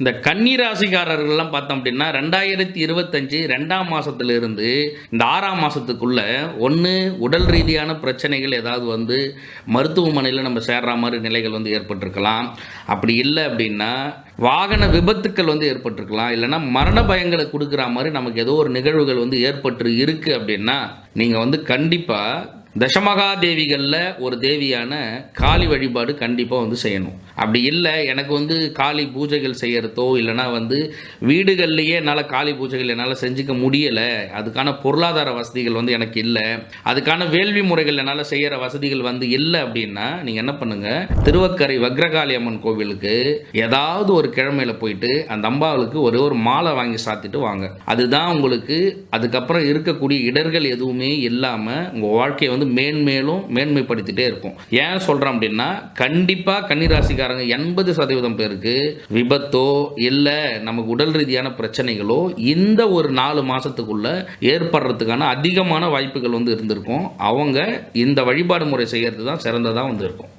இந்த கன்னி ராசிக்காரர்கள்லாம் பார்த்தோம் அப்படின்னா 2025 2ஆம் மாதத்துலேருந்து இந்த 6ஆம் மாதத்துக்குள்ளே ஒன்று உடல் ரீதியான பிரச்சனைகள் ஏதாவது வந்து மருத்துவமனையில் நம்ம சேர்ற மாதிரி நிலைகள் வந்து ஏற்பட்டிருக்கலாம். அப்படி இல்லை அப்படின்னா வாகன விபத்துக்கள் வந்து ஏற்பட்டிருக்கலாம். இல்லைனா மரண பயங்களை கொடுக்குற மாதிரி நமக்கு ஏதோ ஒரு நிகழ்வுகள் வந்து ஏற்பட்டு இருக்குது அப்படின்னா நீங்கள் வந்து கண்டிப்பாக தசமகா தேவிகளில் ஒரு தேவியான காளி வழிபாடு கண்டிப்பாக வந்து செய்யணும். அப்படி இல்லை எனக்கு வந்து காளி பூஜைகள் செய்கிறதோ இல்லைனா வந்து வீடுகள்லேயே என்னால் காளி பூஜைகள் என்னால் செஞ்சுக்க முடியலை, அதுக்கான பொருளாதார வசதிகள் வந்து எனக்கு இல்லை, அதுக்கான வேள்வி முறைகள் என்னால் செய்கிற வசதிகள் வந்து இல்லை அப்படின்னா நீங்கள் என்ன பண்ணுங்கள், திருவக்கரை வக்ரகாளி அம்மன் கோவிலுக்கு ஏதாவது ஒரு கிழமையில் போயிட்டு அந்த அம்பாளுக்கு ஒரு மாலை வாங்கி சாத்திட்டு வாங்க. அதுதான் உங்களுக்கு அதுக்கப்புறம் இருக்கக்கூடிய இடர்கள் எதுவுமே இல்லாமல் உங்கள் வாழ்க்கையை வந்து மேன்மேலும் மேன்மைப்படுத்திட்டே இருக்கும். ஏன் சொல்கிறேன் அப்படின்னா கண்டிப்பாக கன்னிராசிக்காரங்க 80% பேருக்கு விபத்தோ இல்லை நமக்கு உடல் ரீதியான பிரச்சனைகளோ இந்த ஒரு 4 மாதத்துக்குள்ள ஏற்படுறதுக்கான அதிகமான வாய்ப்புகள் வந்து இருந்திருக்கும். அவங்க இந்த வழிபாடு முறை செய்கிறது தான் சிறந்ததாக வந்து இருக்கும்.